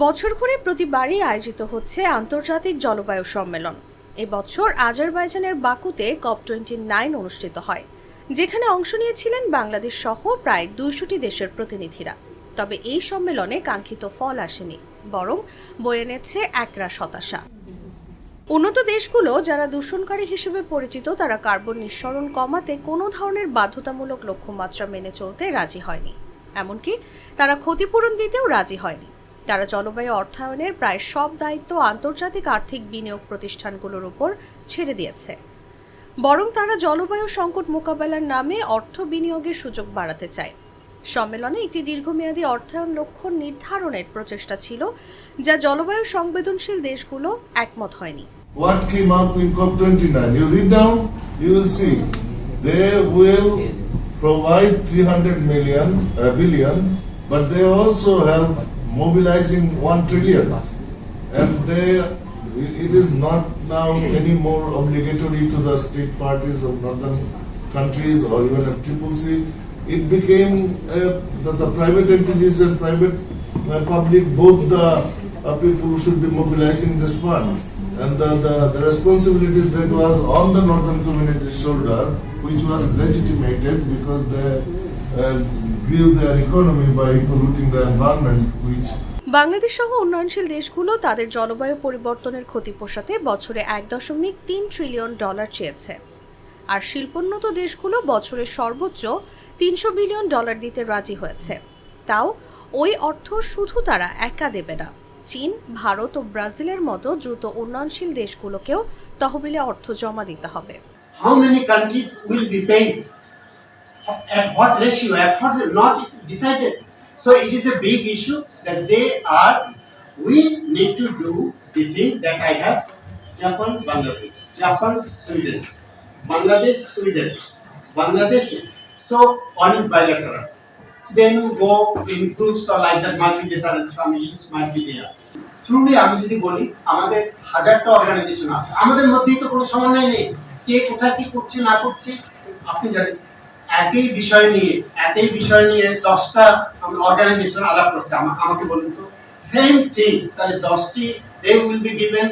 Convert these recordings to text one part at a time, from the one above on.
বছর ঘুরে প্রতিবারই আয়োজিত হচ্ছে আন্তর্জাতিক জলবায়ু সম্মেলন। এবছর আজারবাইজানের বাকুতে COP29 অনুষ্ঠিত হয়, যেখানে অংশ নিয়েছিলেন বাংলাদেশ সহ প্রায় 200টি দেশের প্রতিনিধিরা। তবে এই সম্মেলনে কাঙ্ক্ষিত ফল আসেনি, বরং বয়ে এনেছে একরাশ হতাশা। উন্নত দেশগুলো যারা দূষণকারী হিসেবে পরিচিত, তারা কার্বন নিঃসরণ কমাতে কোনো ধরনের বাধ্যতামূলক লক্ষ্যমাত্রা মেনে চলতে রাজি হয়নি। এমনকি তারা ক্ষতিপূরণ দিতেও রাজি হয়নি। তারা জলবায়ু অর্থায়নের প্রায় সব দায়িত্ব আন্তর্জাতিক আর্থিক বিনিয়োগ প্রতিষ্ঠানগুলোর উপর ছেড়ে দিয়েছে। বরং তারা জলবায়ু সংকট মোকাবেলার নামে অর্থ বিনিয়োগের সুযোগ বাড়াতে চায়। সম্মেলনে একটি দীর্ঘমেয়াদী অর্থায়ন লক্ষ্য নির্ধারণের প্রচেষ্টা ছিল, যা জলবায়ু সংবেদনশীল দেশগুলো একমত হয়নি। What came up in COP29? You read down, you will see they will provide 300 billion, but they also help mobilizing 1 trillion. And it is not now any more obligatory to the state parties of northern countries or even FCCC. It became the private entities and private public, both the people who should be mobilizing this fund. And the responsibilities that was on the northern community's shoulder, which was legitimated because they grew their economy by polluting the environment, which Bangladesh সহ উন্নয়নশীল দেশগুলো তাদের জলবায়ু পরিবর্তনের ক্ষতি পোষাতে বছরে $1.3 trillion চেয়েছে, আর শিল্পোন্নত দেশগুলো বছরে সর্বোচ্চ $300 বিলিয়ন দিতে রাজি হয়েছে। তাও ওই অর্থ শুধু তারা একা দেবে না, চীন, ভারত ও ব্রাজিলের মতো দ্রুত উন্নয়নশীল দেশগুলোকেও তহবিলে অর্থ জমা দিতে হবে। How many countries will be paying? At what ratio? At what not decided? So it is a big issue that we need to do the thing that I have. Japan, Bangladesh. Japan, Sweden. Bangladesh, Sweden. Bangladesh. So one is bilateral. Then we go in groups or like that multilateral, some issues might be there. Truly আমি যদি বলি, আমাদের হাজারটা organisation আছে, আমাদের মধ্যেই তো কোনো সমন্বয় নেই। কে কোথায় কি করছে না করছে আপনি জানেন। একই বিষয় নিয়ে 10টা অর্গানাইজেশন আলাপ করছে। আমাকে বলুন তো, সেম থিং, তাহলে 10টি they will be given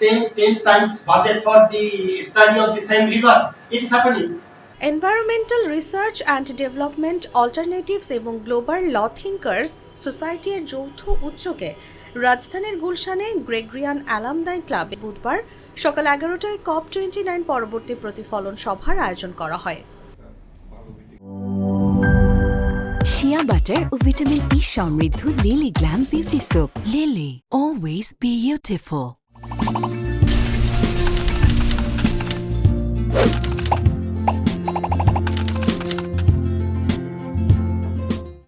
10 times budget for the study of the same river. It is happening. Environmental research and development alternatives এবং গ্লোবাল ল থিঙ্কার্স সোসাইটির যৌথ উদ্যোগে রাজধানীর গুলশানে গ্রেগরিয়ান অ্যালামনাই ক্লাবে বুধবার সকাল 11টায় COP29 পরবর্তী প্রতিফলন সভার আয়োজন করা হয়। শিয়া বাটার ও ভিটামিন ই সমৃদ্ধ lily glam beauty soap. Lily, always beautiful.